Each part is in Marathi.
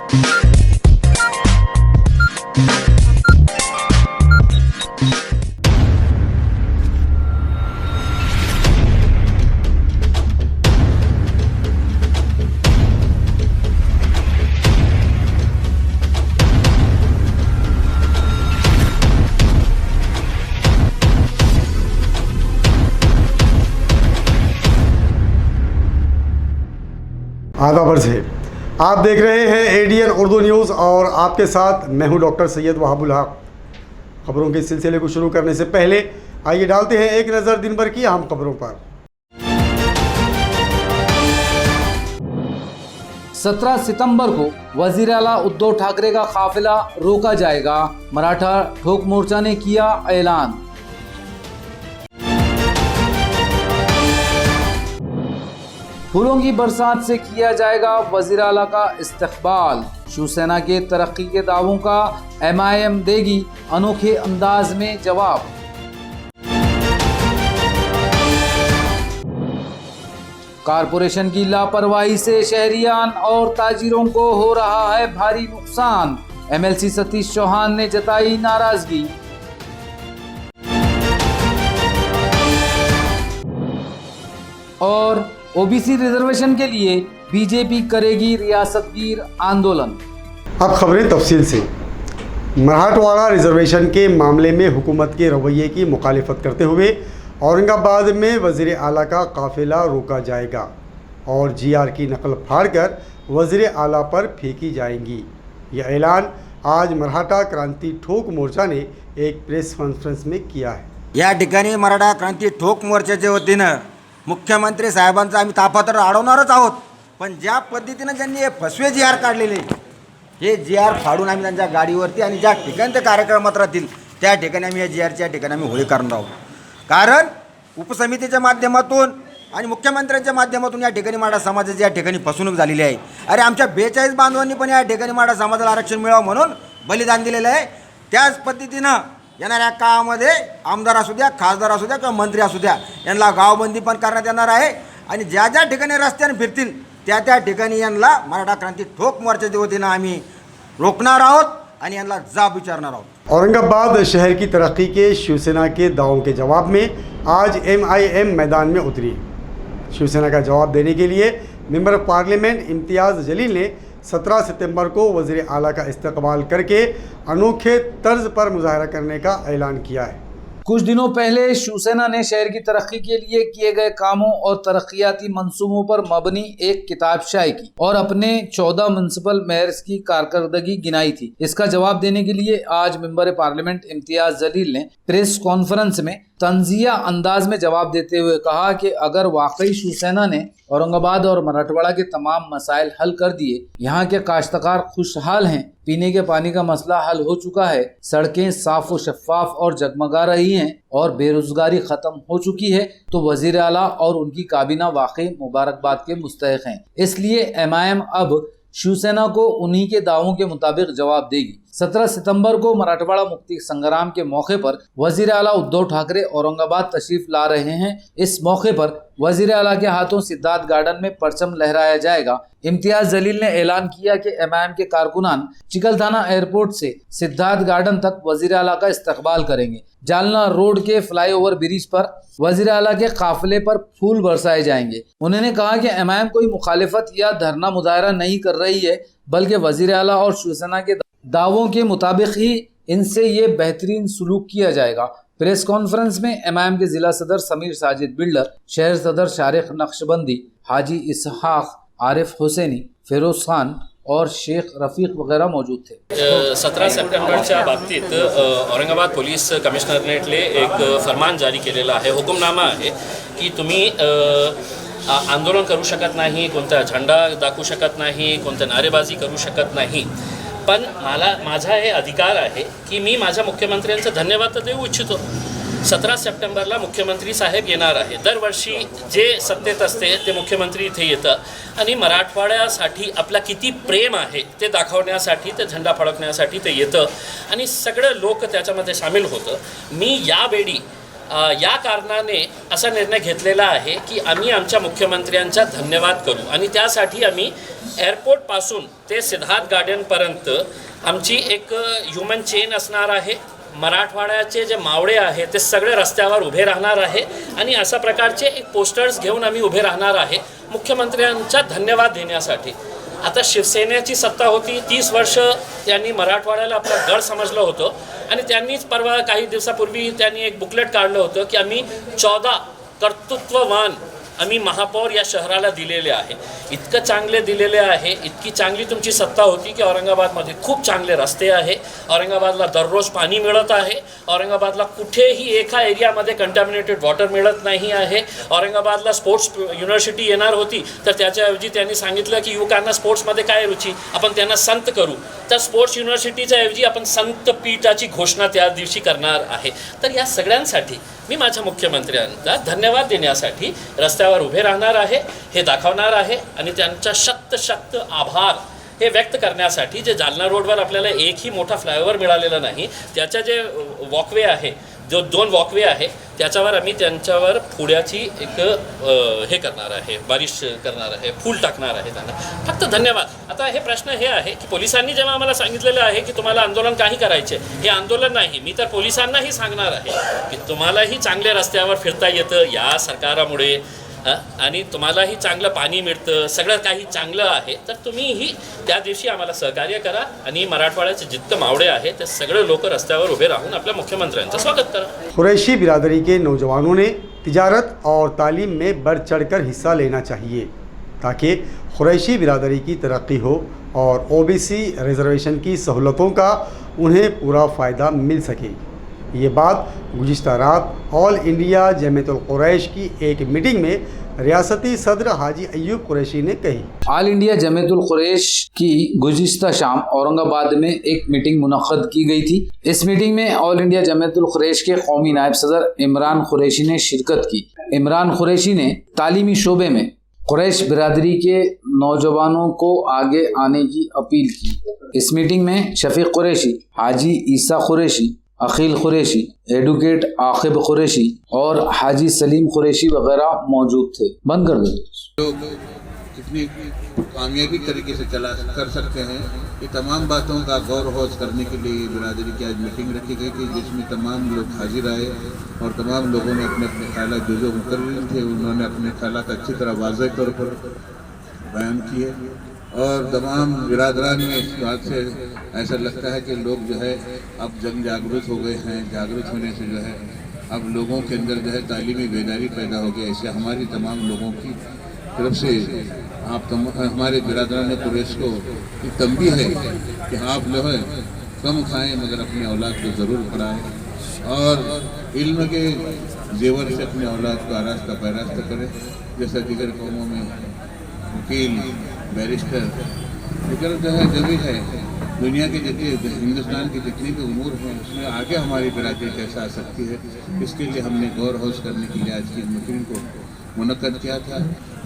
आदाब है। आप देख रहे हैं एडीएन उर्दू न्यूज़ और आपके साथ मैं हूं डॉक्टर सैयद वहाबुल हक। खबरों के सिलसिले को शुरू करने से पहले आइए डालते हैं एक नज़र दिन भर की अहम खबरों पर। 17 सितंबर को वजीर आला उद्धव ठाकरे का काफिला रोका जाएगा, मराठा ठोक मोर्चा ने किया ऐलान। फूलों की बरसात से किया जाएगा वजीर आला का इस्तकबाल। शिवसेना के तरक्की के दावों का एमआईएम देगी अनोखे अंदाज में जवाब। कारपोरेशन की लापरवाही से शहरियान और ताजिरों को हो रहा है भारी नुकसान, एमएलसी सतीश चौहान ने जताई नाराजगी। और ओबीसी रिजर्वेशन के लिए बीजेपी करेगी रियासतगीर आंदोलन। अब खबरें तफसील से। मराठवाड़ा रिजर्वेशन के मामले में हुकूमत के रवैये की मुखालिफत करते हुए औरंगाबाद में वज़ीर आला का काफिला रोका जाएगा और जीआर की नकल फाड़कर वज़ीर आला पर फेंकी जाएंगी। यह ऐलान आज मराठा क्रांती ठोक मोर्चा ने एक प्रेस कॉन्फ्रेंस में किया है। या ठिकाणी मराठा क्रांती ठोक मोर्चाच्या वतीनं मुख्यमंत्री साहेबांचा आम्ही तापातर अडवणारच आहोत, पण ज्या पद्धतीनं त्यांनी हे फसवे जी आर काढलेले, हे जी आर फाडून आम्ही त्यांच्या गाडीवरती आणि ज्या ठिकाणी ते कार्यक्रमात राहतील त्या ठिकाणी आम्ही या जी आरच्या ठिकाणी आम्ही होळी करणार आहोत। कारण उपसमितीच्या माध्यमातून आणि मुख्यमंत्र्यांच्या माध्यमातून या ठिकाणी मराठा समाजाची या ठिकाणी फसवणूक झालेली आहे। अरे आमच्या 42 बांधवांनी पण या ठिकाणी मराठा समाजाला आरक्षण मिळावं म्हणून बलिदान दिलेलं आहे। त्याच पद्धतीनं येणाऱ्या काळामध्ये आमदार असू द्या, खासदार असू द्या किंवा मंत्री असू द्या, यांना गावबंदी पण करण्यात येणार आहे आणि ज्या ज्या ठिकाणी रस्त्याने फिरतील त्या त्या ठिकाणी यांना मराठा क्रांती ठोक मोर्चाच्या वतीनं आम्ही रोकणार आहोत आणि यांना जाब विचारणार आहोत। औरंगाबाद शहर की तरक्की के शिवसेना के दावों के जवाब में आज एमआईएम मैदान में उतरी। शिवसेना का जवाब देने के लिए मेंबर पार्लियामेंट इम्तियाज़ जलील ने 17 सितंबर को वज़ीर आला का इस्तकबाल करके अनोखे तर्ज पर मुजाहरा करने का ऐलान किया है। कुछ दिनों पहले शिवसेना ने शहर की तरक्की के लिए किए गए कामों और तरक्कियाती मंसूबों पर मबनी एक किताब शाये की और अपने 14 म्युनिसिपल मेयर्स की कारकर्दगी गिनाई थी। इसका जवाब देने के लिए आज मेंबर पार्लियामेंट इम्तियाज जलील ने प्रेस कॉन्फ्रेंस में तंजिया अंदाज में जवाब देते हुए कहा कि अगर वाकई शिवसेना ने औरंगाबाद और मराठवाड़ा के तमाम मसाइल हल कर दिए, यहाँ के काश्तकार खुशहाल हैं, पीने के पानी का मसला हल हो चुका है, सड़कें साफ व शफाफ और जगमगा रही हैं और बेरोजगारी खत्म हो चुकी है, तो वजीर आला और उनकी काबीना वाकई मुबारकबाद के मुस्तहिक हैं। इसलिए एमआईएम अब शिवसेना को उन्हीं के दावों के मुताबिक जवाब देगी। 17 सितंबर को मराठवाड़ा मुक्ति संग्राम के मौके पर वजीर आला उद्धव ठाकरे औरंगाबाद तशरीफ ला रहे हैं। इस मौके पर वजीर आला के हाथों सिद्धार्थ गार्डन में परचम लहराया जाएगा। इम्तियाज जलील ने ऐलान किया कि एमआईएम के कारकुनान चिकलथाना एयरपोर्ट से सिद्धार्थ गार्डन तक वजीर आला का इस्तकबाल करेंगे। जालना रोड के फ्लाईओवर ब्रिज पर वजीर आला के काफिले पर फूल बरसाए जाएंगे। उन्होंने कहा कि एमआईएम कोई मुखालिफत या धरना मुजाहरा नहीं कर रही है, बल्कि वजीर आला और शिवसेना के दावों के मुताबिक ही इनसे ये बेहतरीन सलूक किया जाएगा। प्रेस कॉन्फ्रेंस में एमआईएम के जिला सदर समीर साजिद बिल्डर, शहर सदर शारिक नक्शबंदी, हाजी इसहाक, आरिफ हुसैनी, फिरोज खान और शेख रफीक वगैरह मौजूद थे। 17 सप्टेंबरच्या बाबतीत औरंगाबाद पोलीस कमिशनरेटने एक फरमान जारी केलेला आहे, हुकुमनामा आहे की तुम्ही आंदोलन करू शकत नाही, कोणता झेंडा दाखवू शकत नाही, कोणता नारेबाजी करू शकत नाही, पण माझा हे अधिकार आहे की मी माझ्या मुख्यमंत्र्यांचा धन्यवाद देऊ इच्छितो। 17 सप्टेंबरला मुख्यमंत्री साहेब येणार आहे। दरवर्षी जे सत्तेत असते ते मुख्यमंत्री इथे येतं आणि मराठवाड्यासाठी आपला किती प्रेम आहे ते दाखवण्यासाठी, ते झेंडा फडकण्यासाठी ते येतं आणि सगळे लोक त्याच्यामध्ये सामील होतं। मी यावेळी या कारणाने असा निर्णय घेतलेला आहे की आम्ही आमच्या मुख्यमंत्र्यांचा धन्यवाद करू आणि त्यासाठी आम्ही एअरपोर्टपासून ते सिद्धार्थ गार्डनपर्यंत आमची एक ह्युमन चेन असणार आहे. मराठवाड्याचे जे मावळे आहे ते सगळे रस्त्यावर उभे राहणार आहे आणि अशा प्रकारचे एक पोस्टर्स घेऊन आम्ही उभे राहणार आहे मुख्यमंत्र्यांचा धन्यवाद देण्यासाठी. आता शिवसेनेची सत्ता होती, 30 वर्ष त्यांनी मराठवाड्याला आपला गड समजलं होतं आणि त्यांनीच परवा काही दिवसापूर्वी त्यांनी एक बुकलेट काढलं होतं की आम्ही 14 कर्तृत्ववान आम्ही महापौर या शहराला दिलेले आहे. इतकं चांगले दिलेले आहे, इतकी चांगली तुमची सत्ता होती की औरंगाबादमध्ये खूप चांगले रस्ते आहे, औरंगाबादला दररोज पाणी मिळत आहे, औरंगाबादला कुठेही एका एरियामध्ये कंटॅमिनेटेड वॉटर मिळत नाही आहे. औरंगाबादला स्पोर्ट्स युनिव्हर्सिटी येणार होती तर त्याच्याऐवजी त्यांनी सांगितलं की युवकांना स्पोर्ट्समध्ये काय रुची, आपण त्यांना संत करू. तर स्पोर्ट्स युनिव्हर्सिटीच्या ऐवजी आपण संत पीठाची घोषणा त्या दिवशी करणार आहे. तर या सगळ्यांसाठी मी माझ्या मुख्यमंत्र्यांचा धन्यवाद देण्यासाठी रस्त्यावर उभे राहणार आहे, हे दाखवणार आहे आणि त्यांचा शक्त आभार हे व्यक्त करण्यासाठी जे जालना रोडवर आपल्याला एकही मोठा फ्लायओव्हर मिळालेला नाही, त्याच्या जे वॉकवे आहे, जो 2 वॉकवे आहे त्याच्यावर आम्ही त्यांच्यावर फुड्याची एक हे करणार आहे, बारिश करणार आहे, फूल टाकणार आहे त्यांना. फक्त धन्यवाद. आता हे प्रश्न हे आहे की पोलिसांनी जेव्हा आम्हाला सांगितलेलं आहे की तुम्हाला आंदोलन काही करायचे, हे आंदोलन नाही. मी तर पोलिसांनाही सांगणार आहे की तुम्हालाही चांगल्या रस्त्यावर फिरता येतं या सरकारामुळे आणि तुम्हालाही चांगलं पाणी मिळतं, सगळं काही चांगलं आहे. तर तुम्हीही त्या दिवशी आम्हाला सहकार्य करा आणि मराठवाड्याचे जितकं मावळे आहे ते सगळे लोक रस्त्यावर उभे राहून आपल्या मुख्यमंत्र्यांचं स्वागत करा. कुरैशी बिरादरी के नौजवानों ने तिजारत और तालीम में बढ़ चढ़कर हिस्सा लेना चाहिए ताकि कुरैशी बिरादरी की तरक्की हो और ओबीसी रिजर्वेशन की सहूलतों का उन्हें पूरा फ़ायदा मिल सके. ये बात गुज़िश्ता रात ऑल इंडिया जमीयतुल कुरैश की एक मीटिंग में रियासती सदर हाजी अयूब कुरैशी ने कही. ऑल इंडिया जमीयतुल कुरैश की गुज़िश्ता शाम औरंगाबाद में एक मीटिंग मुनक्कद की गई थी. इस मीटिंग में ऑल इंडिया जमीयतुल कुरैश के कौमी नायब सदर इमरान कुरैशी ने शिरकत की. इमरान कुरैशी ने तालीमी शोबे में कुरैश बिरादरी के नौजवानों को आगे आने की अपील की. इस मीटिंग में शफीक कुरैशी, हाजी ईसा कुरैशी, अखिल कुरैशी, एडवोकेट आकिब कुरैशी और हाजी सलीम कुरैशी वगैरह मौजूद थे. बंद कर दो. लोग कितनी कामयाबी तरीके से चला कर सकते हैं, ये तमाम बातों का गौर होश करने के लिए बिरादरी की आज मीटिंग रखी गई थी जिसमें तमाम लोग हाजिर आए और तमाम लोगों ने अपने अपने ख्याल जो मुकर्रर थे उन्होंने अपने ख्याल अच्छी तरह वाज़ेह तौर पर बयान किए और तमाम बिरादरान में इस बात से ऐसा लगता है कि लोग जो है अब जन जागरूक हो गए हैं. जागरूक होने से जो है अब लोगों के अंदर जो है तालीमी बेदारी पैदा हो गया. इससे हमारी तमाम लोगों की तरफ से हमारे बिरादरान कुरैश को एक तंबीह है कि आप जो है कम खाएं मगर अपनी औलाद को ज़रूर पढ़ाएं और इल्म के जेवर से अपनी औलाद को आरास्ता पैरास्ता करें. जैसा दिगर कौमों में वकील, बैरिस्टर लेकर जो है जरूरी है. दुनिया के जितने हिंदुस्तान की जितनी भी उमूर हैं उसमें आगे हमारी बिरादरी कैसा आ सकती है, इसके लिए हमने गौर होश करने के लिए आज की मीटिंग को मुनक्कद किया था.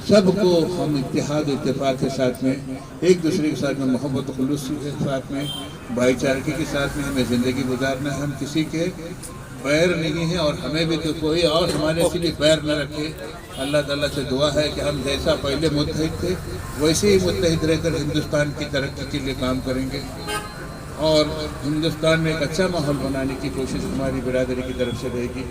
सबको हम इत्तेहाद इत्तेफाक के साथ में, एक दूसरे के साथ में मोहब्बत खुलूस के साथ में, भाईचारगी के साथ में हमें ज़िंदगी गुजारना है. हम किसी के बैर नहीं है और हमें भी तो कोई और हमारे से भी बैर न रखे. अल्लाह ताला से दुआ है कि हम जैसा पहले मुत्तहिद थे वैसे ही मुत्तहिद रहकर हिंदुस्तान की तरक्की के लिए काम करेंगे और हिंदुस्तान में एक अच्छा माहौल बनाने की कोशिश हमारी बिरादरी की तरफ से रहेगी.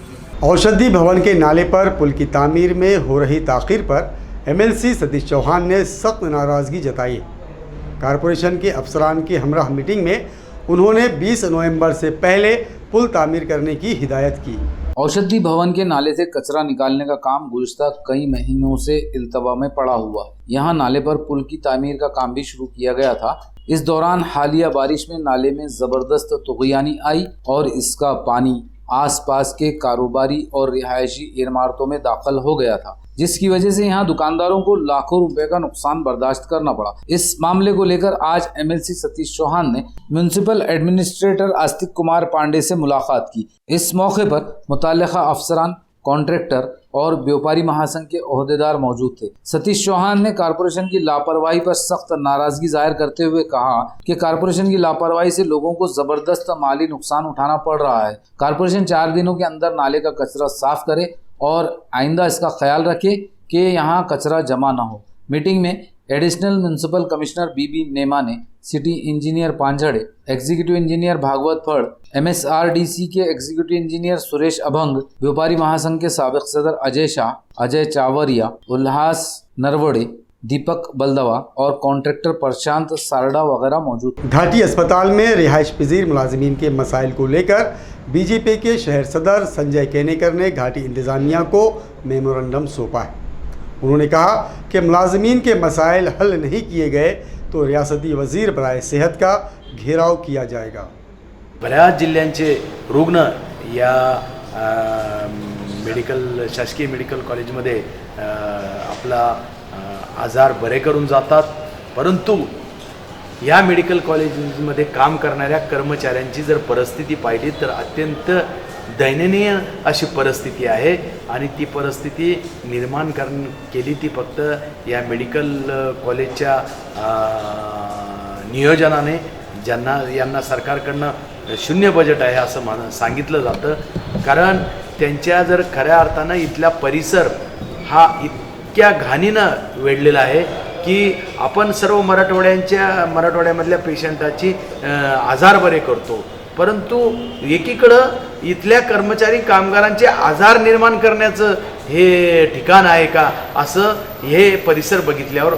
औषधि भवन के नाले पर पुल की तामीर में हो रही ताख़ीर पर एमएलसी सतीश चौहान ने सख्त नाराज़गी जताई. कारपोरेशन के अफसरान की हमराह मीटिंग में उन्होंने 20 नवंबर से पहले पुल तामीर करने की हिदायत की. औषधि भवन के नाले से कचरा निकालने का काम गुज़िश्ता कई महीनों से इल्तवा में पड़ा हुआ है. यहाँ नाले पर पुल की तामीर का काम भी शुरू किया गया था. इस दौरान हालिया बारिश में नाले में ज़बरदस्त तुग़यानी आई और इसका पानी आसपास के कारोबारी और रिहायशी इमारतों में दाखिल हो गया था, जिसकी वजह से यहाँ दुकानदारों को लाखों रुपए का नुकसान बर्दाश्त करना पड़ा. इस मामले को लेकर आज एमएलसी सतीश चौहान ने म्यूनिसिपल एडमिनिस्ट्रेटर आस्तिक कुमार पांडे से मुलाकात की. इस मौके पर मुताल्लिका अफसरान, कॉन्ट्रैक्टर और व्यापारी महासंघ के ओहदेदार मौजूद थे। सतीश चौहान ने कारपोरेशन की लापरवाही पर सख्त नाराजगी जाहिर करते हुए कहा कि कारपोरेशन की लापरवाही से लोगों को जबरदस्त माली नुकसान उठाना पड़ रहा है। कारपोरेशन 4 दिनों के अंदर नाले का कचरा साफ करे और आइंदा इसका ख्याल रखे कि यहाँ कचरा जमा न हो। मीटिंग में additional municipal commissioner B B Nema city engineer Panjhade, executive engineer Bhagwat Phad, MSRDC के एग्जीक्यूटिव इंजीनियर सुरेश अभंग, व्यापारी महासंघ के साबिक सदर अजय शाह, अजय चावरिया, उल्लास नरवड़े, दीपक बलदवा और कॉन्ट्रैक्टर प्रशांत सारडा वगैरह मौजूद थे। घाटी अस्पताल में रिहाइश पजीर मुलाजिमीन के मसाइल को लेकर बीजेपी के शहर सदर संजय केनेकर ने घाटी इंतजामिया को मेमोरेंडम सौंपा है। उन्होंने कहा कि मुलाजिमीन के मसाइल हल नहीं किए गए तो रियासती वजीर बराए सेहत का घेराव किया जाएगा। बऱ्याच जिल्ह्यांचे रुग्ण या शासकीय मेडिकल कॉलेजमध्ये आपला आजार बरे करून जातात, परंतु या मेडिकल कॉलेजमध्ये काम करणाऱ्या कर्मचाऱ्यांची जर परिस्थिती पाहिली तर अत्यंत दयनीय अशी परिस्थिती आहे आणि ती परिस्थिती निर्माण केली ती फक्त या मेडिकल कॉलेजच्या नियोजनाने, यांना सरकारकडनं शून्य बजेट आहे असं सांगितलं जातं। कारण त्यांच्या जर खऱ्या अर्थानं इथला परिसर हा इतक्या घाणीनं वेढलेला आहे की आपण सर्व मराठवाड्यामधल्या पेशंटाची आजार बरे करतो, परंतु एकीकडं इथल्या कर्मचारी कामगारांचे आजार निर्माण करण्याचं हे ठिकाण आहे का असं हे परिसर बघितल्यावर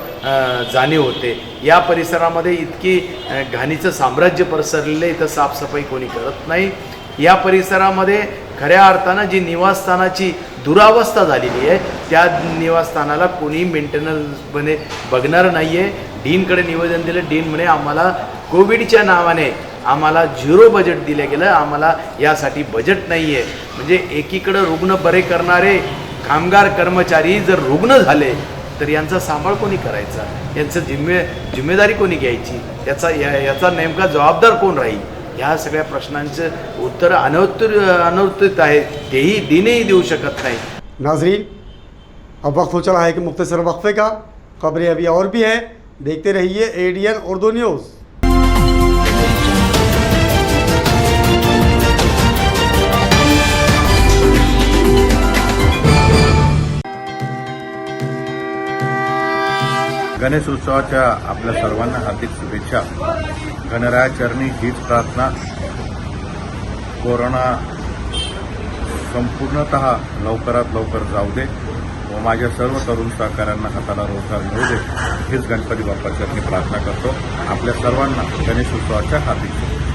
जाणीव होते। या परिसरामध्ये इतकी घाणीचं साम्राज्य पसरलेलं, इथं साफसफाई कोणी करत नाही। या परिसरामध्ये खऱ्या अर्थानं जी निवासस्थानाची दुरावस्था झालेली आहे त्या निवासस्थानाला कोणी मेंटेनन्समध्ये बघणार नाही आहे। डीनकडे निवेदन दिलं, डीन म्हणे आम्हाला कोविडच्या नावाने आम्हाला 0 बजेट दिलं गेलं, आम्हाला यासाठी बजेट नाही आहे। म्हणजे एकीकडं रुग्ण बरे करणारे कामगार कर्मचारी जर रुग्ण झाले तर यांचा सांभाळ कोणी करायचा, यांचं जिम्मेदारी कोणी घ्यायची, याचा नेमका जबाबदार कोण राहील, ह्या सगळ्या प्रश्नांचं उत्तर अनौत्तरित आहे, तेही डीनही देऊ शकत नाही। नाजरीन, अब वक्त हो चला है कि मुख्तसर वक्फे का। खबरें अभी और भी हैं, देखते रहिए ADN उर्दू न्यूज़। गणेश उत्सवाच्या आपल्या सर्वांना हार्दिक शुभेच्छा। गणरायाचरणी हीच प्रार्थना, कोरोना संपूर्णतः लवकरात लवकर जाऊ दे व माझ्या सर्व तरुण सहकाऱ्यांना हाताला रोजगार मिळू दे, हीच गणपती बाप्पाचरणी प्रार्थना करतो। आपल्या सर्वांना गणेश उत्सवाच्या हार्दिक शुभेच्छा।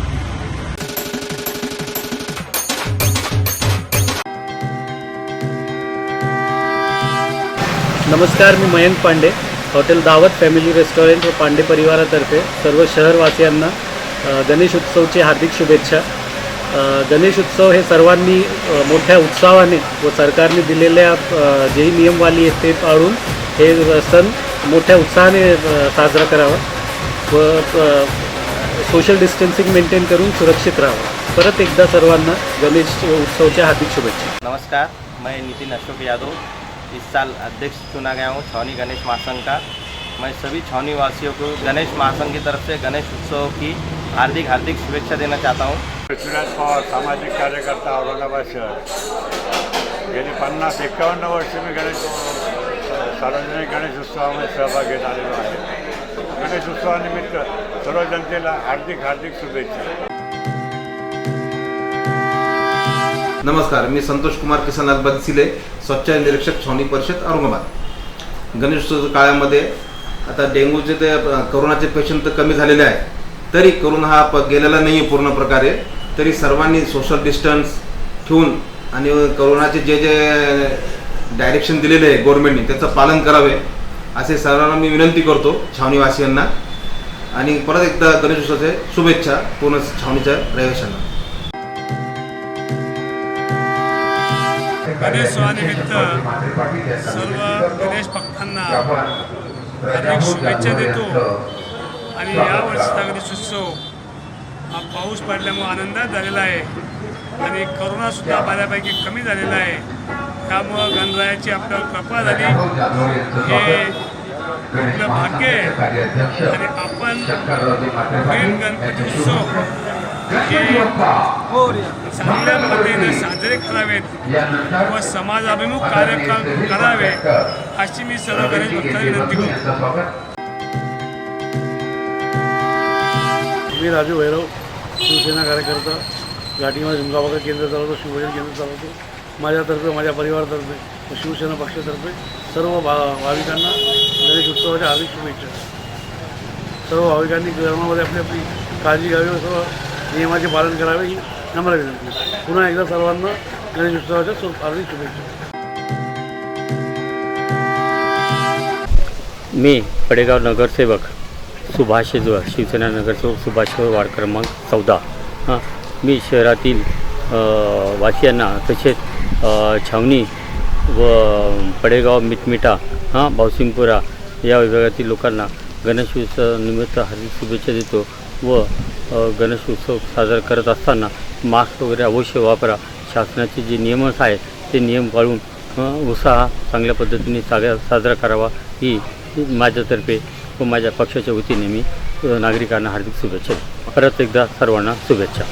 नमस्कार, मी मयंक पांडे, हॉटेल दावत फॅमिली रेस्टॉरंट व पांडे परिवारातर्फे सर्व शहरवासियांना गणेश उत्सवची हार्दिक शुभेच्छा। गणेश उत्सव हे सर्वांनी मोठ्या उत्साहाने व सरकारने दिलेल्या जेही नियमवाली आहेत ते पाळून हे सण मोठ्या उत्साहाने साजरा करावा व सोशल डिस्टन्सिंग मेंटेन करून सुरक्षित राहावा। परत एकदा सर्वांना गणेश उत्सवच्या हार्दिक शुभेच्छा। नमस्कार, मैं नितिन अशोक यादव इस साल अध्यक्ष चुना गया हूँ छावनी गणेश महासंघ का। मैं सभी छावनी वासियों को गणेश महासंघ की तरफ से गणेश उत्सव की हार्दिक शुभेच्छा देना चाहता हूँ। पृथ्वीराज पवार, सामाजिक कार्यकर्ता, औरंगाबाद शहर। गेली 50-51 वर्ष मी सार्वजनिक गणेश उत्सवामध्ये सहभाग घेत आलेलो आहे। गणेश उत्सवानिमित्त सर्व जनतेला हार्दिक शुभेच्छा। नमस्कार, मी संतोष कुमार किसन अलबदसिले, स्वच्छ निरीक्षक छावनी परिषद औरंगाबाद। गणेशोत्सव काळामध्ये आता डेंग्यूचे ते कोरोनाचे पेशंट तर कमी झालेले आहे, तरी कोरोना हा गेलेला नाही आहे पूर्ण प्रकारे, तरी सर्वांनी सोशल डिस्टन्स ठेवून आणि कोरोनाचे जे डायरेक्शन दिलेले आहे गव्हर्नमेंटने त्याचं पालन करावे असे सर्वांना मी विनंती करतो छावणीवासियांना। आणि परत एकदा गणेशोत्सवाच्या शुभेच्छा पूर्ण छावणीच्या रहिवाशांना। गणेशोत्सवानिमित्त सर्व गणेश भक्तांना हार्दिक शुभेच्छा देतो। आणि यावर्षीचा गणेशोत्सव हा पाऊस पडल्यामुळे आनंदात झालेला आहे आणि कोरोनासुद्धा बऱ्यापैकी कमी झालेला आहे। त्यामुळं गणरायाची आपल्यावर कृपा झाली, हे आपलं भाग्य आहे. आणि आपण मेन गणपती उत्सव हे चांगल्या पद्धतीने साजरे करावेत व समाजाभिमुख कार्यक्रम करावे अशी मी सर्व गणेश भक्तांना विनंती करतो. मी राजू भैरव, शिवसेना कार्यकर्ता, घाटीमध्ये झुंगाबागा केंद्र चालवतो, शिवभोजन केंद्र चालवतो. माझ्यातर्फे, माझ्या परिवारातर्फे व शिवसेना पक्षातर्फे सर्व भाविकांना गणेश उत्सवाच्या हार्दिक शुभेच्छा. सर्व भाविकांनी धर्मामध्ये आपली आपली काळजी घ्यावी व सर्व नियमाचे पालन करावे ही नम्र विनंती. पुन्हा एकदा सर्वांना गणेश उत्सवाच्या हार्दिक शुभेच्छा. मी पडेगाव नगरसेवक सुभाष शेजवळ, शिवसेना नगरसेवक सुभाष शेजवळ, वार्ड क्रमांक 14. मी शहरातील वासियांना तसेच छावणी व पडेगाव, मिटमिटा, भावसिंगपुरा या विभागातील लोकांना गणेश उत्सवानिमित्त हार्दिक शुभेच्छा देतो व गणेश उत्सव साजरा करत असताना मास्क वगैरे अवश्य वापरा. शासनाचे जे नियम आहेत ते नियम पाळून उत्साह चांगल्या पद्धतीने साजरा करावा ही माझ्यातर्फे व माझ्या पक्षाच्या वतीने मी नागरिकांना हार्दिक शुभेच्छा देतो. परत एकदा सर्वांना शुभेच्छा.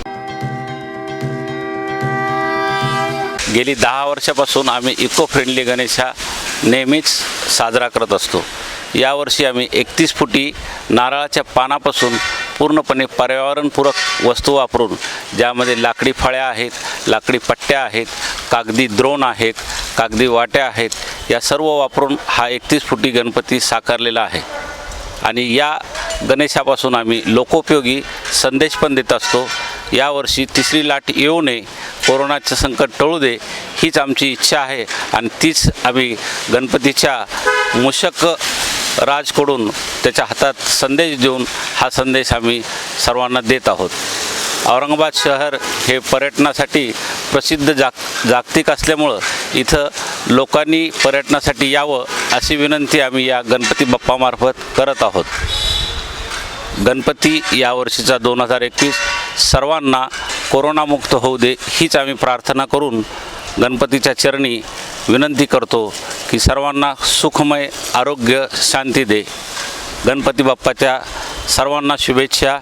गेली 10 वर्षापासून आम्ही इको फ्रेंडली गणेश हा नेहमीच साजरा करत असतो. यावर्षी आम्ही 31 फुटी नारळाच्या पानापासून पूर्णपणे पर्यावरणपूरक वस्तू वापरून, ज्यामध्ये लाकडी फळ्या आहेत, लाकडी पट्ट्या आहेत, कागदी द्रोण आहेत, कागदी वाट्या आहेत, या सर्व वापरून हा 31 फुटी गणपती साकारलेला आहे. आणि या गणेशापासून आम्ही लोकोपयोगी संदेश पण देत असतो. यावर्षी तिसरी लाट येऊ नये, कोरोनाचं संकट टळू दे, हीच आमची इच्छा आहे. आणि तीच आम्ही गणपतीच्या मूषक राजकडून त्याच्या हातात संदेश देऊन हा संदेश आम्ही सर्वांना देत आहोत. औरंगाबाद शहर हे पर्यटनासाठी प्रसिद्ध जागतिक असल्यामुळं इथं लोकांनी पर्यटनासाठी यावं अशी विनंती आम्ही या गणपती बाप्पामार्फत करत आहोत. गणपती यावर्षीचा 2021 सर्वांना कोरोनामुक्त होऊ दे हीच आम्ही प्रार्थना करून गणपतीच्या चरणी विनंती करतो की सर्वांना सुखमय आरोग्य शांती दे. गणपती बाप्पाच्या सर्वांना शुभेच्छा.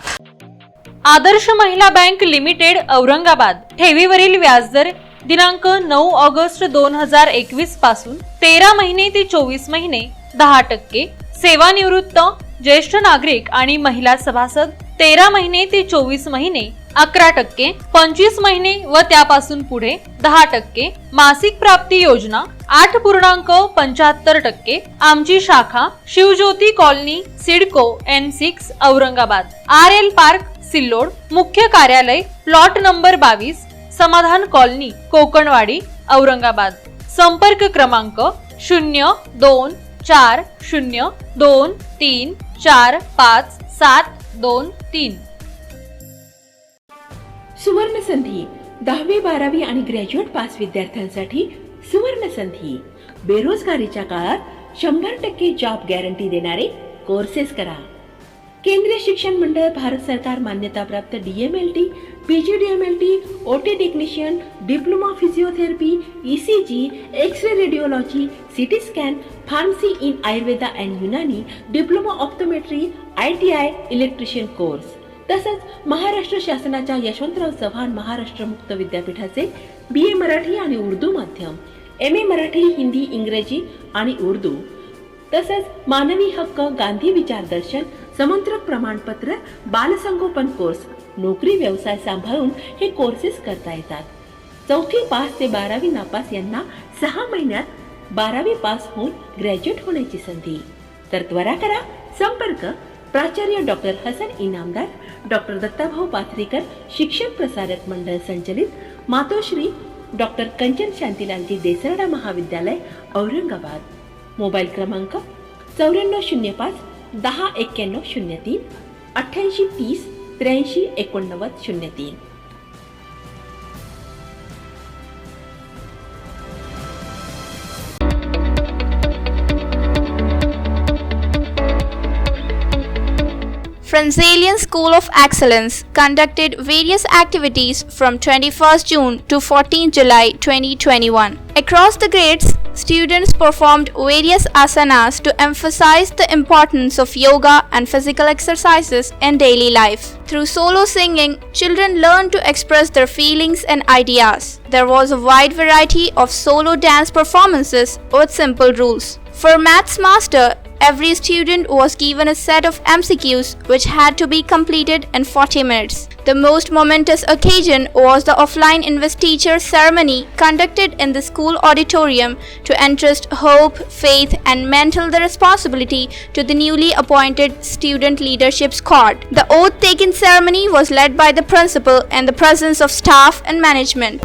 आदर्श महिला बँक लिमिटेड औरंगाबाद ठेवीवरील व्याजदर दिनांक 9 ऑगस्ट 2021 पासून 13 महिने ते 24 महिने 10%, सेवानिवृत्त, ज्येष्ठ नागरिक आणि महिला सभासद 13 महिने ते 24 महिने 11%, 25 महिने व त्यापासून पुढे 10%, मासिक प्राप्ती योजना 8.75%. आमची शाखा Shivjyoti colony, CIDCO N6 Aurangabad, RL park Sillod, मुख्य कार्यालय प्लॉट नंबर 22, समाधान कॉलनी, कोकणवाडी, औरंगाबाद. संपर्क क्रमांक 0240234573. सुवर्ण संधी 10वी 12वी आणि ग्रॅज्युएट पास विद्यार्थ्यांसाठी सुवर्ण संधी. बेरोजगारीच्या काळात 100% जॉब गॅरंटी देणारे कोर्सेस करा. केंद्रीय शिक्षण मंडळ, भारत सरकार मान्यताप्राप्त DMLT, PGDMLT, OT technician, diploma physiotherapy, ECG, X ray radiology, CT scan, pharmacy in Ayurveda and Unani, diploma optometry, ITI electrician course. तसंच महाराष्ट्र शासनाच्या यशवंतराव चव्हाण महाराष्ट्र मुक्त विद्यापीठाचे BA मराठी आणि उर्दू माध्यम, MA मराठी, हिंदी, इंग्रजी आणि उर्दू, तसंच मानवी हक्क, गांधी विचार दर्शन, समंत्रक प्रमाणपत्र, बालसंगोपन कोर्स, नोकरी व्यवसाय सांभाळून हे कोर्सेस करता येतात. 4थी पास ते 12वी नापास यांना 6 महिन्यात 12वी पास होऊन ग्रॅज्युएट होण्याची संधी. तर त्वरा करा. संपर्क प्राचार्य डॉक्टर हसन इनामदार, डॉक्टर दत्ताभाऊ पाथरीकर, शिक्षण प्रसारक मंडळ संचलित, मातोश्री डॉक्टर कंचन शांतीलालजी देसरडा महाविद्यालय, औरंगाबाद. मोबाईल क्रमांक 9405 109103 8830 83 8903. Franzelian School of Excellence conducted various activities from 21st June to 14 July 2021. Across the grades, students performed various asanas to emphasize the importance of yoga and physical exercises in daily life. Through solo singing, children learned to express their feelings and ideas. There was a wide variety of solo dance performances with simple rules. For Maths Master, every student was given a set of MCQs which had to be completed in 40 minutes. The most momentous occasion was the offline investiture ceremony conducted in the school auditorium to entrust hope, faith and mental the responsibility to the newly appointed student leadership squad. The oath taking ceremony was led by the principal in the presence of staff and management.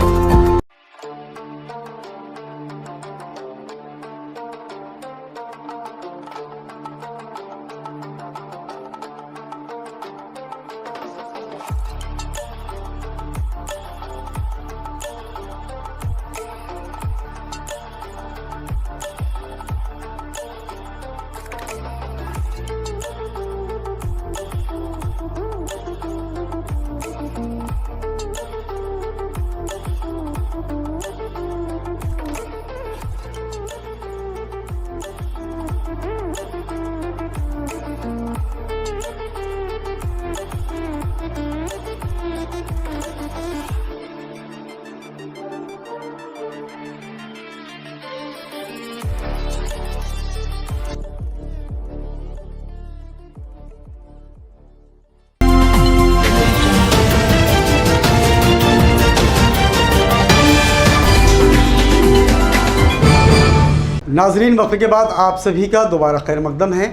नाजरीन, वक्फे के बाद आप सभी का दोबारा खैर मकदम है।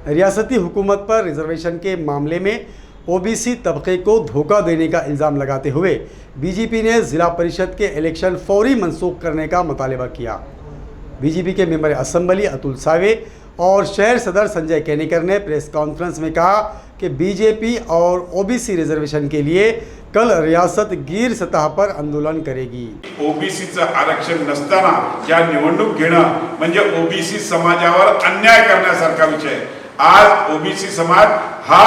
रियासती हुकूमत पर रिजर्वेशन के मामले में ओबीसी तबके को धोखा देने का इल्ज़ाम लगाते हुए बीजेपी ने ज़िला परिषद के इलेक्शन फौरी मनसूख करने का मुतालबा किया। बीजेपी के मेंबर असम्बली अतुल सावे और शहर सदर संजय केनेकर ने प्रेस कॉन्फ्रेंस में कहा कि बीजेपी और ओबीसी रिजर्वेशन के लिए कल रियासत गिर सतह पर आंदोलन करेगी। ओबीसीचं आरक्षण नसताना या निवडणूक घेणं म्हणजे ओबीसी समाजावर अन्याय करण्यासारखा विषय। आज ओबीसी समाज हा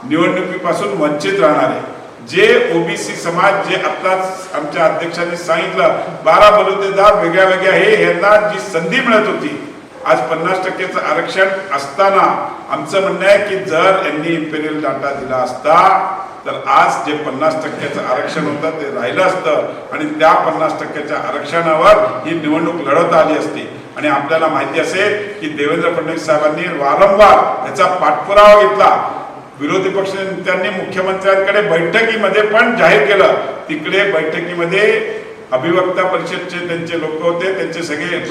निवडणुकीपासून वंचित राहणार आहे। जे ओबीसी समाज जे आत्ताच आमच्या अध्यक्षांनी सांगितलं 12 बलुतेदार वेगळ्या वेगळ्या हे यांना जी संधी मिळत होती, आज 50% आरक्षण असताना आमचं म्हणणं आहे की जर यांनी इम्पेरियल डाटा दिला असता तर आज जे 50% आरक्षण होतं ते राहिलं असतं आणि त्या 50% आरक्षणावर ही निवडणूक लढवता आली असती। आणि आपल्याला माहिती असेल की देवेंद्र फडणवीस साहेबांनी वारंवार याचा पाठपुरावा घेतला। विरोधी पक्ष नेत्यांनी मुख्यमंत्र्यांकडे बैठकीमध्ये पण जाहीर केलं, तिकडे बैठकीमध्ये अभिवक्ता परिषदचे त्यांचे लोक होते, त्यांचे सगळे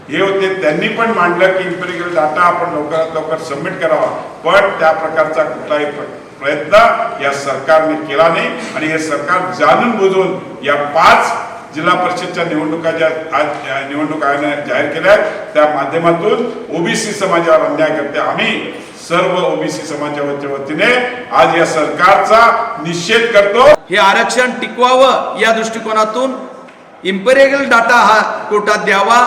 हे होते, त्यांनी पण मांडलं की इम्पेरियल डाटा आपण लवकरात लवकर सबमिट करावा, पण त्या प्रकारचा कुठलाही प्रयत्न या सरकारने केला नाही। आणि हे सरकार जाणून बुजून या 5 जिल्हा परिषदच्या निवडणुका ज्या आज निवडणूक आयोगाने जाहीर केल्या त्या माध्यमातून ओबीसी समाजावर अन्याय करते। आम्ही सर्व ओबीसी समाजाच्या वतीने आज या सरकारचा निषेध करतो। हे आरक्षण टिकवावं या दृष्टिकोनातून इम्पेरियल डाटा हा कोर्टात द्यावा,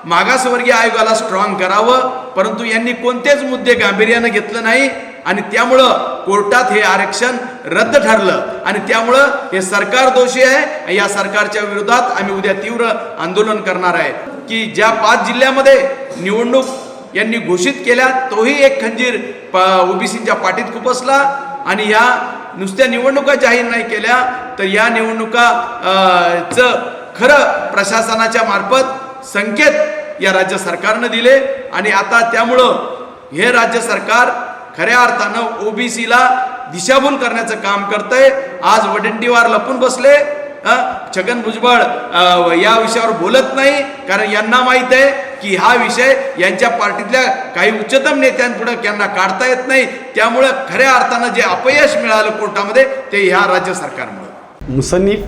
मागासवर्गीय आयोगाला स्ट्रॉंग करावं, परंतु यांनी कोणतेच मुद्दे गांभीर्याने घेतले नाही आणि त्यामुळं कोर्टात हे आरक्षण रद्द ठरलं आणि त्यामुळं हे सरकार दोषी आहे। या सरकारच्या विरोधात आम्ही उद्या तीव्र आंदोलन करणार आहे की ज्या 5 जिल्ह्यामध्ये निवडणूक यांनी घोषित केल्या तोही एक खंजीर ओबीसीच्या पाठीत खुपसला आणि या नुसत्या निवडणुका जाहीर नाही केल्या तर या निवडणुका खरं प्रशासनाच्या मार्फत संकेत या राज्य सरकारने दिले आणि आता त्यामुळं हे राज्य सरकार खऱ्या अर्थानं ओबीसीला दिशाभूल करण्याचं काम करतंय। आज वडंडीवार लपून बसले, छगन भुजबळ या विषयावर बोलत नाही कारण यांना माहित आहे की हा विषय यांच्या पार्टीतल्या काही उच्चतम नेत्यांपुढे यांना काढता येत नाही, त्यामुळे खऱ्या अर्थानं जे अपयश मिळालं कोर्टामध्ये ते ह्या राज्य सरकारमुळे। मुसन्निफ,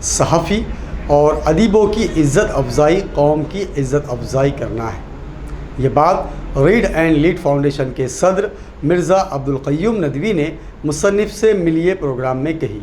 सहाफ़ी और अदीबों की इज़्ज़त अफजाई कौम की इज़्ज़त अफजाई करना है, ये बात रीड एंड लीड फाउंडेशन के सदर मिर्ज़ा अब्दुल क़य्यूम नदवी ने मुसन्निफ से मिलिए प्रोग्राम में कही।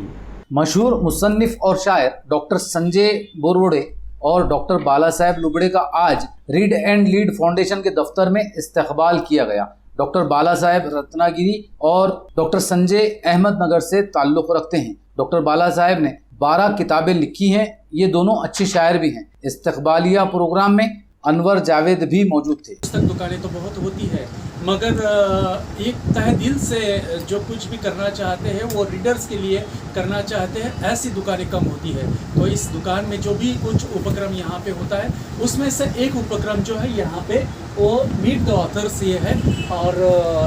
मशहूर मुसन्निफ और शायर डॉक्टर संजय बोरवड़े और डॉक्टर बाला साहेब लुबड़े का आज रीड एंड लीड फाउंडेशन के दफ्तर में इस्तकबाल किया गया। डॉक्टर बाला साहेब रत्नागिरी और डॉक्टर संजय अहमदनगर से ताल्लुक़ रखते हैं। डॉक्टर बाला साहेब ने 12 किताबें लिखी हैं। ये दोनों अच्छे शायर भी हैं। इस्तकबालिया प्रोग्राम में अनवर जावेद भी मौजूद थे। पुस्तक दुकानें तो बहुत होती है, मगर एक तहे दिल से जो कुछ भी करना चाहते हैं वो रीडर्स के लिए करना चाहते हैं, ऐसी दुकानें कम होती है। तो इस दुकान में जो भी कुछ उपक्रम यहाँ पे होता है उसमें से एक उपक्रम जो है यहाँ पे वो मीट द ऑथर्स ये है, और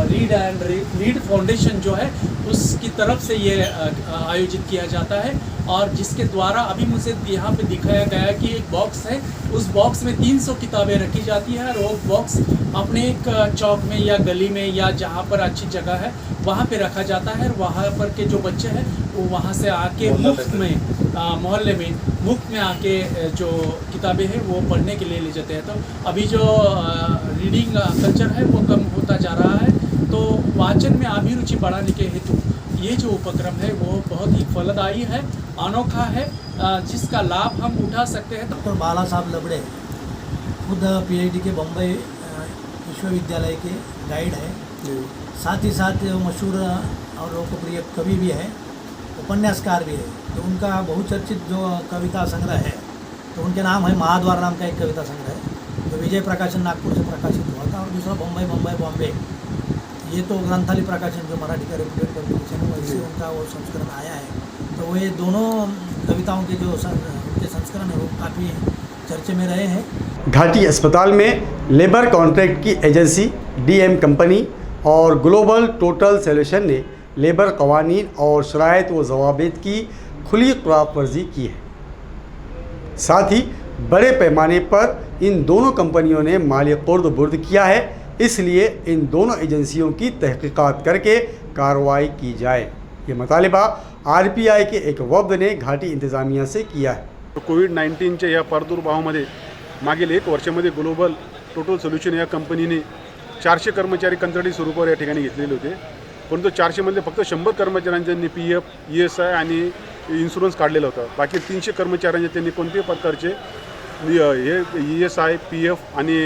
रीड फाउंडेशन जो है उसकी तरफ से ये आयोजित किया जाता है, और जिसके द्वारा अभी मुझे यहाँ पे दिखाया गया है कि एक बॉक्स है, उस बॉक्स में 300 किताबें रखी जाती है, और वो बॉक्स अपने एक चौक में या गली में या जहाँ पर अच्छी जगह है वहाँ पे रखा जाता है। वहाँ पर के जो बच्चे हैं वो वहाँ से आके मुफ्त में मोहल्ले में मुफ्त में आके जो किताबें हैं वो पढ़ने के लिए ले जाते हैं। तो अभी जो रीडिंग कल्चर है वो कम होता जा रहा है, तो वाचन में अभिरुचि बढ़ाने के हेतु ये जो उपक्रम है वो बहुत ही फलदायी है, अनोखा है, जिसका लाभ हम उठा सकते हैं। डॉक्टर बाला साहब लबड़े खुद PIT के बम्बई विश्वविद्यालय के गाइड है, साथ ही साथ मशहूर और लोकप्रिय कवि भी है, उपन्यासकार भी है। तो उनका बहुचर्चित जो कविता संग्रह है तो उनके नाम है महाद्वार नाम का एक कविता संग्रह है, जो विजय प्रकाशन नागपुर से प्रकाशित हुआ था, और दूसरा बम्बई बॉम्बे ये तो ग्रंथाली प्रकाशन जो मराठी का रेपुटेड पब्लिकेशन है वैसे उनका वो संस्करण आया है। तो ये दोनों कविताओं के जो उनके संस्करण है वो काफ़ी चर्चे में रहे हैं। घाटी अस्पताल में लेबर कॉन्ट्रैक्ट की एजेंसी DM कंपनी और ग्लोबल टोटल सॉल्यूशन ने लेबर कवानीन और शराइत व ज़वाबित की खुली खिलाफ वर्जी की है। साथ ही बड़े पैमाने पर इन दोनों कंपनियों ने माली कुर्द बुर्द किया है, इसलिए इन दोनों एजेंसियों की तहकीकात करके कार्रवाई की जाए। ये मुतालिबा RPI के एक वफ्द ने घाटी इंतजामिया से किया है। कोविड-19च्या या प्रादुर्भावामध्ये मागील 1 वर्षामध्ये ग्लोबल टोटल सोल्युशन या कंपनीने 400 कर्मचारी कंत्राटी स्वरूपावर या ठिकाणी घेतलेले होते, परंतु 400 मध्ये फक्त 100 कर्मचाऱ्यांनी PF, ESI आणि इन्शुरन्स काढलेला होता। बाकी 300 कर्मचाऱ्यांनी त्यांनी कोणत्याही प्रकारचे हे ESI, PF आणि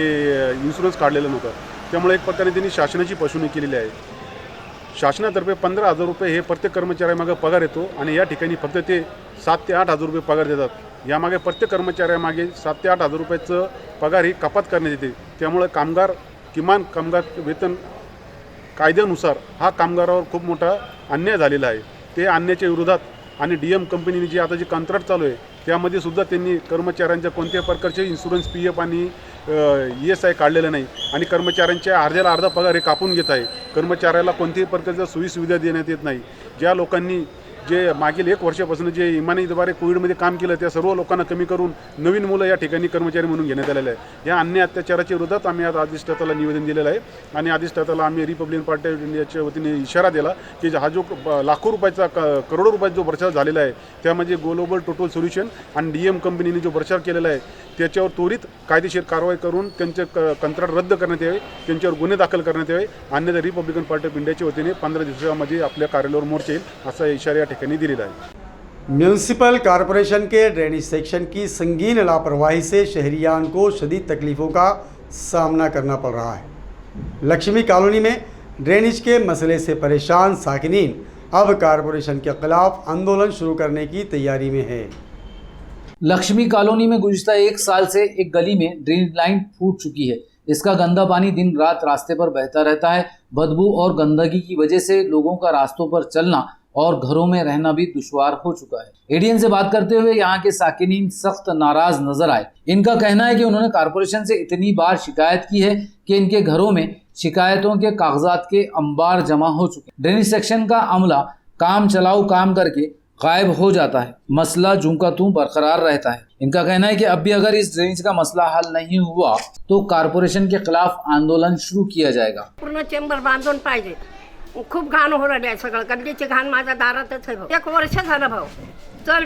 इन्शुरन्स काढलेला नव्हता। त्यामुळे एक प्रकारे त्यांनी शासनाची फसवणूक केलेली आहे। शासनातर्फे 15,000 रुपये हे प्रत्येक कर्मचाऱ्यामागे पगार येतो, आणि या ठिकाणी फक्त ते 7 ते 8,000 रुपये पगार देतात। यामागे प्रत्येक कर्मचाऱ्यामागे 7 ते 8,000 रुपयाचं पगार ही कपात करण्यात येते। त्यामुळे कामगार किमान कामगार वेतन कायद्यानुसार हा कामगारावर खूप मोठा अन्याय झालेला आहे। ते अन्यायाच्या विरोधात आणि DM कंपनीने जी आता जी कंत्राट चालू आहे त्यामध्ये सुद्धा त्यांनी कर्मचाऱ्यांच्या कोणत्याही प्रकारचे इन्शुरन्स, PF आणि ESI काढलेलं नाही, आणि कर्मचाऱ्यांच्या अर्ध्याला अर्धा पगार हे कापून घेत आहे। कर्मचाऱ्याला कोणत्याही प्रकारच्या सोयीसुविधा देण्यात येत नाही। ज्या लोकांनी जे मागील 1 वर्षापासून जे इमानीद्वारे कोविडमध्ये काम केलं त्या सर्व लोकांना कमी करून नवीन मुलं या ठिकाणी कर्मचारी म्हणून घेण्यात आलेलं आहे। या अन्याय अत्याचाराच्या विरोधात आम्ही आज अधिष्ठाताला निवेदन दिलेलं आहे, आणि अधिष्ठाताला आम्ही रिपब्लिकन पार्टी ऑफ इंडियाच्या वतीने इशारा दिला की हा जो लाखो रुपयाचा करोडो रुपयाचा जो भ्रष्टाचार झालेला आहे त्यामध्ये ग्लोबल टोटल सोल्युशन आणि DM कंपनीने जो भ्रष्टाचार केलेला आहे त्याच्यावर त्वरित कायदेशीर कारवाई करून त्यांचे कंत्राट रद्द करण्यात यावे, त्यांच्यावर गुन्हे दाखल करण्यात यावे, अन्यथा रिपब्लिकन पार्टी ऑफ इंडियाच्या वतीने 15 दिवसामध्ये आपल्या कार्यालयावर मोर्चा येईल असा इशारा या ठिकाणी दिलेला आहे। म्यूनसिपल कॉरपोरेशन के ड्रेनेज सेक्शन की संगीन लापरवाही से शहरियान को शदीद तकलीफ़ों का सामना करना पड़ रहा है। लक्ष्मी कॉलोनी में ड्रेनेज के मसले से परेशान साकिनीन अब कॉरपोरेशन के खिलाफ आंदोलन शुरू करने की तैयारी में है। लक्ष्मी कॉलोनी में गुज़िश्ता 1 साल से एक गली में ड्रेनेज लाइन फूट चुकी है। इसका गंदा पानी दिन रात रास्ते पर बहता रहता है। बदबू और गंदगी की वजह से लोगों का रास्तों पर चलना और घरों में रहना भी दुश्वार हो चुका है। ADN से बात करते हुए यहाँ के साकिनीन सख्त नाराज नजर आए। इनका कहना है कि उन्होंने कारपोरेशन से इतनी बार शिकायत की है कि इनके घरों में शिकायतों के कागजात के अंबार जमा हो चुके हैं। ड्रेनेज सेक्शन का अमला काम चलाऊ काम करके गायब हो जाता है, मसला जूं का तूं बरकरार रहता है। इनका कहना है कि अब भी अगर इस ड्रेनेज का मसला हल नहीं हुआ तो कारपोरेशन के खिलाफ आंदोलन शुरू किया जाएगा। पूर्ण चेंबर बांधून पाहिजे। खूप घाण हो राहिली आहे, सगळं गल्लीची घाण माझ्या दारातच आहे भाऊ। 1 वर्ष झालं भाऊ, चल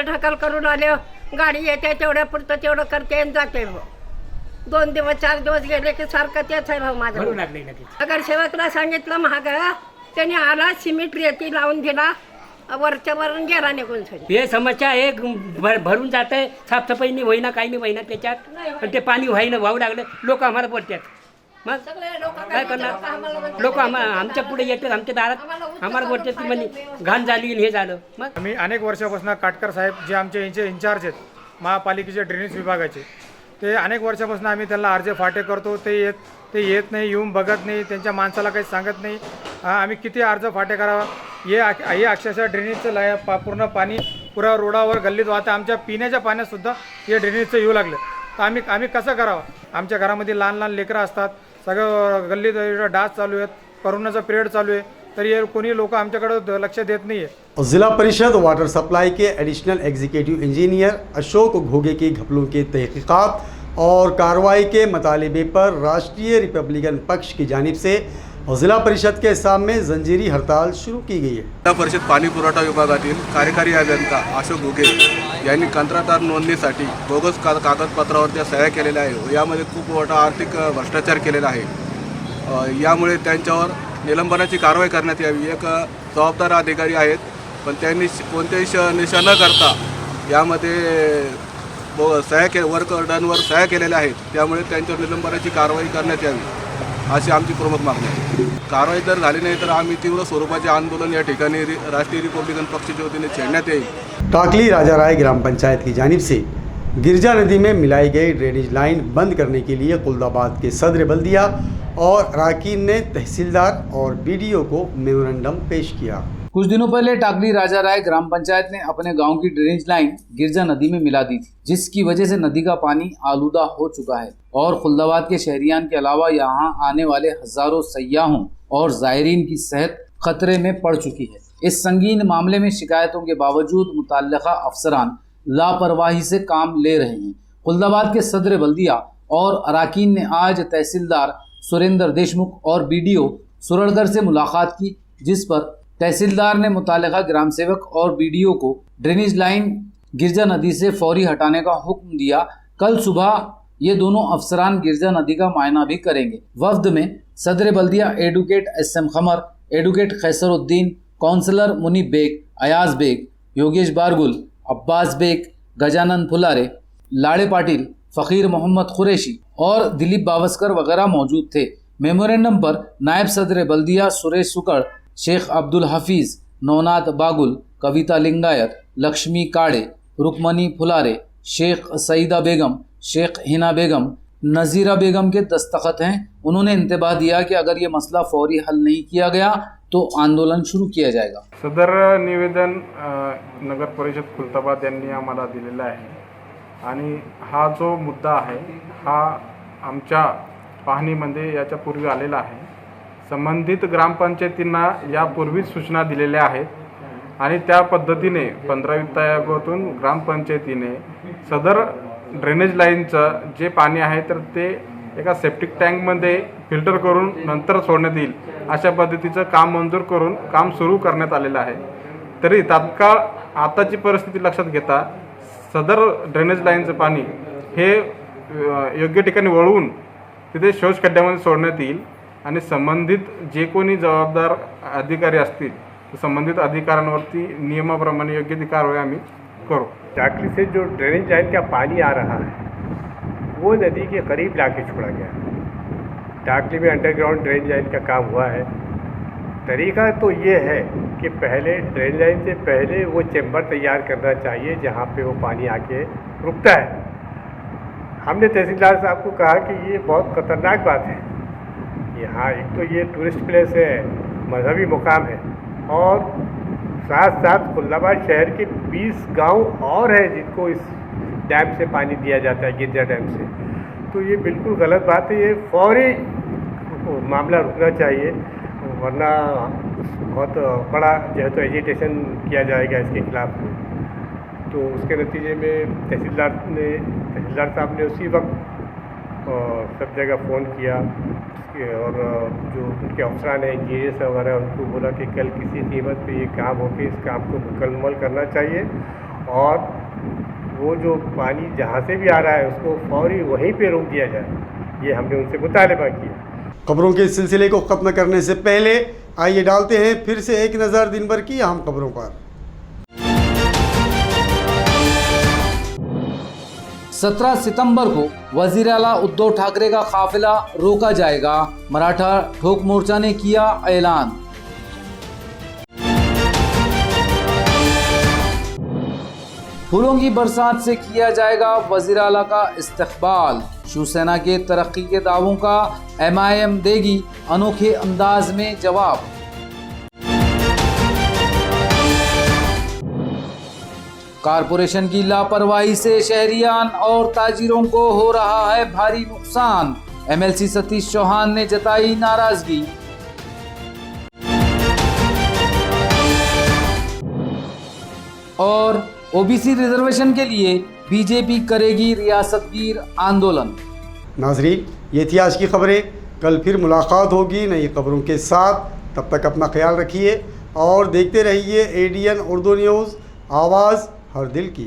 ढकल करून आले, गाडी येते तेवढ्या पुरतं तेवढं करते आणि जाते भाऊ। 2 दिवस 4 दिवस गेले की सारखं तेच आहे भाऊ माझं। नगरसेवकला सांगितलं महाग, त्याने आला सिमेंट रेती लावून दिला, वरच्या वरून गेला निघून। हे समस्या एक भरून जात आहे, साफसफाई नाही होईना, काही नाही होईना त्याच्यात, पण ते पाणी व्हायला वाहू लागलं, लोक आम्हाला बोलतात मग काय करणार लोक आमच्या पुढे येतात, आमच्या दारात आम्हाला बोलतात की म्हणे घाण झाली हे झालं. मग आम्ही अनेक वर्षापासून काटकर साहेब जे आमचे इंचार्ज आहेत महापालिकेचे ड्रेनेज विभागाचे, ते अनेक वर्षापासून आम्ही त्यांना अर्ज फाटे करतो, ते येत नाही, येऊन बघत नाही, त्यांच्या माणसाला काही सांगत नाही. आम्ही किती अर्ज फाटे करावा, हे अक्षरशः ड्रेनेजचं पूर्ण पाणी पुरा रोडावर गल्लीत वाहतं. आमच्या पिण्याच्या पाण्यातसुद्धा हे ड्रेनेजचं येऊ लागलं. तर आम्ही कसं करावं? आमच्या घरामध्ये लहान लहान लेकरं असतात, सगळं गल्लीत डास चालू आहेत, कोरोनाचा पिरियड चालू आहे, तर ये कोणी लोक आमच्याकडे लक्ष देत नहीं है. जिला परिषद वाटर सप्लाई के additional executive engineer Ashok Ghoge की घपलों के तहकीकात और कार्रवाई के मुतालिबे पर राष्ट्रीय रिपब्लिकन पक्ष की जानिब से जिला परिषद के सामने जंजीरी हड़ताल शुरू की गई है. जिल्हा परिषद पाणी पुरवठा विभागातील कार्यकारी अभियंता अशोक घोगे यांनी कंत्राटदार नोंदणीसाठी बोगस कागदपत्रावर सह्या केलेल्या आहे. यामध्ये खूप मोठा आर्थिक भ्रष्टाचार केलेला आहे. यामुळे त्यांच्यावर निलंबनाची कारवाई करण्यात यावी. एक जबाबदार अधिकारी आहेत, पण त्यांनी कोणत्याही निशा न करता यामध्ये वर्क ऑर्डरवर सह्या केलेल्या आहेत. त्यामुळे त्यांच्यावर निलंबनाची कारवाई करण्यात यावी अशी आमची प्रमुख मागणी आहे. कारवाई जर झाली नाही तर आम्ही तीव्र स्वरूपाचे आंदोलन या ठिकाणी राष्ट्रीय रिपब्लिकन पक्षाच्या वतीने छेडण्यात येईल. टाकली राजा राय ग्राम पंचायत की जानिब से गिरजा नदी में मिलाई गई ड्रेनेज लाइन बंद करने के लिए खुलदाबाद के सदर बल्दिया और अराकीन ने तहसीलदार और बीडीओ को मेमोरेंडम पेश किया. कुछ दिनों पहले टाकली राजा राय ग्राम पंचायत ने अपने गांव की ड्रेनेज लाइन गिरजा नदी में मिला दी थी, जिसकी वजह से नदी का पानी आलूदा हो चुका है और खुलदाबाद के शहरियान के अलावा यहां आने वाले हजारों सयाहों और जायरीन की सेहत खतरे में पड़ चुकी है. इस संगीन मामले में शिकायतों के बावजूद मुतल्लिका अफसरान लापरवाही से काम ले रहे हैं. खुलदाबाद के सदर बल्दिया और अराकीन ने आज तहसीलदार सुरेंद्र देशमुख और बीडीओ सुरड़गढ़ से मुलाकात की, जिस पर तहसीलदार ने मुतल्लिका ग्राम सेवक और बीडीओ को ड्रेनेज लाइन गिरजा नदी से फौरी हटाने का हुक्म दिया. कल सुबह ये दोनों अफसरान गिरजा नदी का मायना भी करेंगे. वफ्द में सदर बल्दिया advocate SM Khamar, advocate Khaisaruddin, councillor Munib Baig, Ayaz Baig, Yogesh Bargul, Abbas Baig, Gajanan Phulare, Lade Patil, फ़कीर मोहम्मद कुरैशी और दिलीप बावस्कर वगैरह मौजूद थे. मेमोरेंडम पर नायब सदर बल्दिया सुरेश सुकड़, शेख अब्दुल हफीज़, नौनाथ बागुल, कविता लिंगायत, लक्ष्मी काड़े, रुकमनी फुलारे, शेख सईदा बेगम, शेख हिना बेगम, नज़ीरा बेगम के दस्तखत हैं. उन्होंने इंतबाह दिया कि अगर ये मसला फौरी हल नहीं किया गया तो आंदोलन शुरू किया जाएगा. सदर निवेदन नगर परिषद खुलताबाद यांनी आम्हाला दिलेला आहे आणि हा जो मुद्दा आहे हा आमच्या पाहणीमध्ये याच्यापूर्वी आलेला आहे. संबंधित ग्रामपंचायतींना यापूर्वीच सूचना दिलेल्या आहेत आणि त्या पद्धतीने 15 वित्त आयोगातून ग्रामपंचायतीने सदर ड्रेनेज लाईनचं जे पाणी आहे तर ते एका सेप्टिक टँकमध्ये फिल्टर करून नंतर सोडण्यात येईल अशा पद्धतीचं काम मंजूर करून काम सुरू करण्यात आलेलं आहे. तरी तात्काळ आताची परिस्थिती लक्षात घेता सदर ड्रेनेज लाईनचं पाणी हे योग्य ठिकाणी वळवून तिथे शोष खड्ड्यामध्ये सोडण्यात येईल आणि संबंधित जे कोणी जबाबदार अधिकारी असतील तर संबंधित अधिकाऱ्यांवरती नियमाप्रमाणे योग्य ती कारवाई आम्ही करू. टाकली से जो ड्रेनेज लाइन का पानी आ रहा है वो नदी के करीब लाके छोड़ा गया. टाकली में अंडरग्राउंड ड्रेनेज लाइन का काम हुआ है. तरीका तो ये है कि पहले ड्रेनेज लाइन से पहले वो चैम्बर तैयार करना चाहिए जहाँ पे वो पानी आके रुकता है. हमने तहसीलदार साहब को कहा कि ये बहुत खतरनाक बात है. यहाँ एक तो ये टूरिस्ट प्लेस है, मजहबी मुकाम है और साथ साथ खुलदाबाद शहर के 20 गांव और हैं जिनको इस डैम से पानी दिया जाता है, गिरजा डैम से. तो ये बिल्कुल गलत बात है. ये फौरी मामला रुकना चाहिए वरना बहुत बड़ा जो है तो एजिटेशन किया जाएगा इसके खिलाफ. तो उसके नतीजे में तहसीलदार साहब ने उसी वक्त सब जगह फ़ोन किया और जो उनके अफसरान हैं इंजीनियर्स वगैरह उनको बोला कि कल किसी कीमत पे ये काम हो के इस काम को मुकम्मल करना चाहिए और वो जो पानी जहाँ से भी आ रहा है उसको फौरी वहीं पे रोक दिया जाए. ये हमने उनसे मुतालबा किया. खबरों के सिलसिले को ख़त्म करने से पहले आइए डालते हैं फिर से एक नज़र दिन भर की अहम खबरों पर. 17 सितंबर को वजीर आला उद्धव ठाकरे का काफिला रोका जाएगा, मराठा ठोक मोर्चा ने किया ऐलान। फूलों की बरसात से किया जाएगा वजीर आला का इस्तकबाल। शिवसेना के तरक्की के दावों का MIM देगी अनोखे अंदाज में जवाब। कारपोरेशन की लापरवाही से शहरियान और ताजिरों को हो रहा है भारी नुकसान। MLC सतीश चौहान ने जताई नाराजगी। और OBC रिजर्वेशन के लिए बीजेपी करेगी रियासतगीर आंदोलन। नाजरीन, ये थी आज की खबरें। कल फिर मुलाकात होगी नई खबरों के साथ। तब तक अपना ख्याल रखिए और देखते रहिए ADN उर्दू न्यूज़, आवाज़ हर दिल की।